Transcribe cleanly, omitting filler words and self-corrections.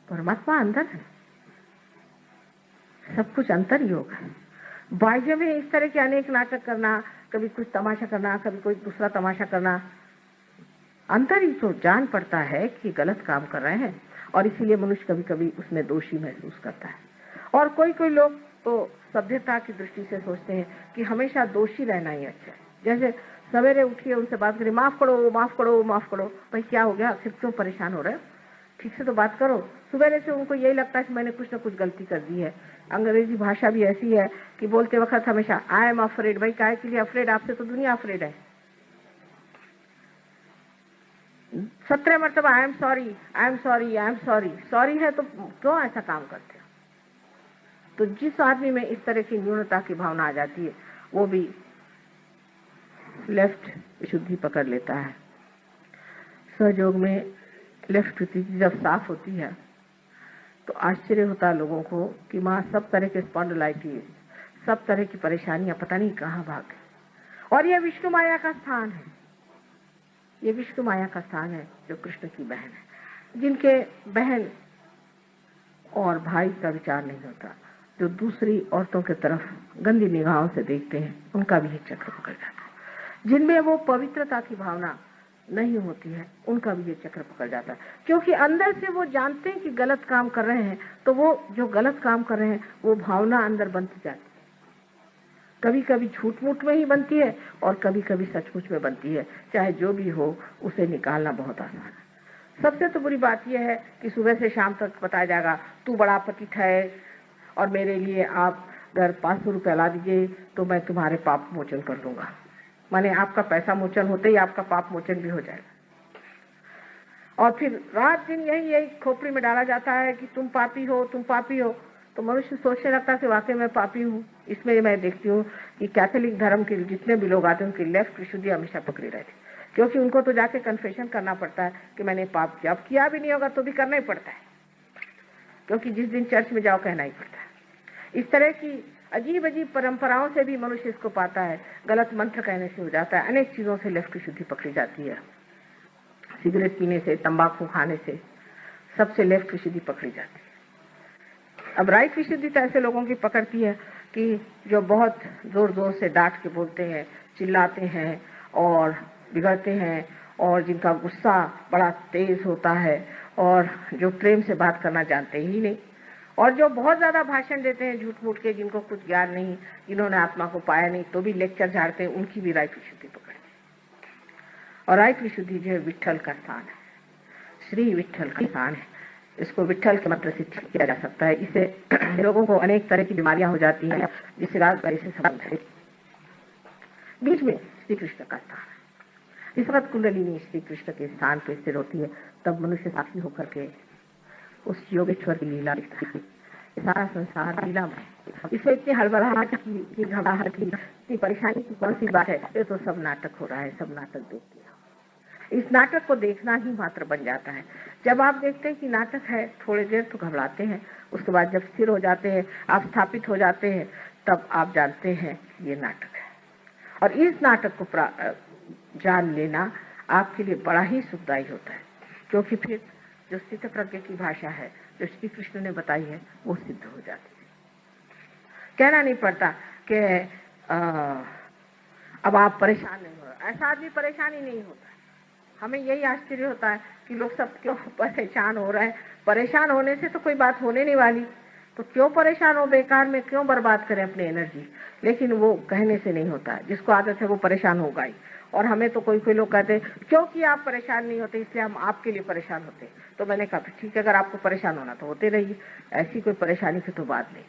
परमात्मा अंदर है, सब कुछ अंतर योग है। बाह्य में इस तरह के अनेक नाटक करना, कभी कुछ तमाशा करना, कभी कोई दूसरा तमाशा करना, अंतर ही तो जान पड़ता है कि गलत काम कर रहे हैं, और इसीलिए मनुष्य कभी कभी उसमें दोषी महसूस करता है। और कोई कोई लोग तो सभ्यता की दृष्टि से सोचते हैं कि हमेशा दोषी रहना ही अच्छा है। जैसे सवेरे उठिए, उनसे बात करिए, माफ करो माफ करो माफ करो, भाई क्या हो गया, आखिर क्यों परेशान हो रहे हो, ठीक से तो बात करो। सवेरे से उनको यही लगता है कि मैंने कुछ ना कुछ गलती कर दी है। अंग्रेजी भाषा भी ऐसी है कि बोलते वक्त हमेशा आई एम अफ्रेड, भाई काहे के लिए अफ्रेड, आपसे तो दुनिया अफ्रेड है। 17 मरतबा I am sorry I am sorry I am sorry, sorry है तो क्यों ऐसा काम करते हो। तो जिस आदमी में इस तरह की न्यूनता की भावना आ जाती है, वो भी लेफ्ट विशुद्धि पकड़ लेता है। सहयोग में लेफ्ट विशुद्धि जब साफ होती है तो आश्चर्य होता है लोगों को कि माँ सब तरह के स्पॉन्डिलाइटिस, सब तरह की परेशानियां पता नहीं कहाँ भाग गई। और यह विष्णु माया का स्थान है, ये विष्णु माया का स्थान है जो कृष्ण की बहन है। जिनके बहन और भाई का विचार नहीं होता, जो दूसरी औरतों की तरफ गंदी निगाहों से देखते हैं, उनका भी ये चक्र पकड़ जाता है। जिनमें वो पवित्रता की भावना नहीं होती है, उनका भी ये चक्र पकड़ जाता है। क्योंकि अंदर से वो जानते हैं कि गलत काम कर रहे हैं, तो वो जो गलत काम कर रहे हैं वो भावना अंदर बनती जाती है। कभी कभी झूठ मूठ में ही बनती है और कभी कभी सचमुच में बनती है। चाहे जो भी हो, उसे निकालना बहुत आसान है। सबसे तो बुरी बात यह है कि सुबह से शाम तक बताया जाएगा तू बड़ा पतित है और मेरे लिए आप अगर 500 रुपया ला दीजिए तो मैं तुम्हारे पाप मोचन कर दूंगा। माने आपका पैसा मोचन होते ही आपका पाप मोचन भी हो जाएगा। और फिर रात दिन यही खोपड़ी में डाला जाता है कि तुम पापी हो, तुम पापी हो। तो मनुष्य सोचने लगता है कि वाकई मैं पापी हूँ। इसमें मैं देखती हूँ कि कैथोलिक धर्म के जितने भी लोग आते हैं उनकी लेफ्ट विशुद्धि हमेशा पकड़ी रहती, क्योंकि उनको तो जाके कन्फेशन करना पड़ता है कि मैंने पाप किया। अब किया भी नहीं होगा तो भी करना ही पड़ता है, क्योंकि जिस दिन चर्च में जाओ कहना ही पड़ता है। इस तरह की अजीब अजीब परंपराओं से भी मनुष्य इसको पाता है। गलत मंत्र कहने से हो जाता है, अनेक चीजों से लेफ्ट विशुद्धि पकड़ी जाती है। सिगरेट पीने से, तंबाकू खाने से, सबसे लेफ्ट विशुद्धि पकड़ी जाती है। अब राइट विशुद्धि तो ऐसे लोगों की पकड़ती है कि जो बहुत जोर जोर से डांट के बोलते हैं, चिल्लाते हैं और बिगड़ते हैं, और जिनका गुस्सा बड़ा तेज होता है, और जो प्रेम से बात करना जानते ही नहीं, और जो बहुत ज्यादा भाषण देते हैं झूठ मूठ के, जिनको कुछ ज्ञान नहीं, जिन्होंने आत्मा को पाया नहीं तो भी लेक्चर झाड़ते हैं, उनकी भी राइट विशुद्धि पकड़ती। और राइट विशुद्धि जो है विट्ठल का स्थान है, श्री विट्ठल का स्थान है। इसको विट्ठल के मंत्र से ठीक किया जा सकता है। इससे लोगों को अनेक तरह की बीमारियां हो जाती हैं, जिससे रात भर से संबंध है। बीच में श्री कृष्ण का स्थान है। इस वक्त कुंडलिनी श्री कृष्ण के स्थान पर स्थिर होती है, तब मनुष्य साक्षी होकर के उस योगेश्वर की लीला दिखता है। सारा संसार लीलामय, इसमें इतनी हड़बड़ाहट की, घबराहट की, इतनी परेशानी की कौन सी बात है। ये तो सब नाटक हो रहा है, सब नाटक देखते हैं। इस नाटक को देखना ही मात्र बन जाता है। जब आप देखते हैं कि नाटक है, थोड़ी देर तो घबराते हैं, उसके बाद जब स्थिर हो जाते हैं, आप स्थापित हो जाते हैं, तब आप जानते हैं ये नाटक है। और इस नाटक को जान लेना आपके लिए बड़ा ही सुखदायी होता है, क्योंकि फिर जो स्थित प्रज्ञ की भाषा है जो श्री कृष्ण ने बताई है वो सिद्ध हो जाती है। कहना नहीं पड़ता कि अब आप परेशान नहीं हो रहे, ऐसा आदमी परेशान ही नहीं होता। हमें यही आश्चर्य होता है कि लोग सब क्यों परेशान हो रहे हैं। परेशान होने से तो कोई बात होने नहीं वाली, तो क्यों परेशान हो, बेकार में क्यों बर्बाद करें अपनी एनर्जी। लेकिन वो कहने से नहीं होता है, जिसको आदत है वो परेशान होगा ही। और हमें तो कोई लोग कहते हैं क्योंकि आप परेशान नहीं होते इसलिए हम आपके लिए परेशान होते। तो मैंने कहा ठीक है, अगर आपको परेशान होना तो होते रहिए, ऐसी कोई परेशानी की तो बात नहीं।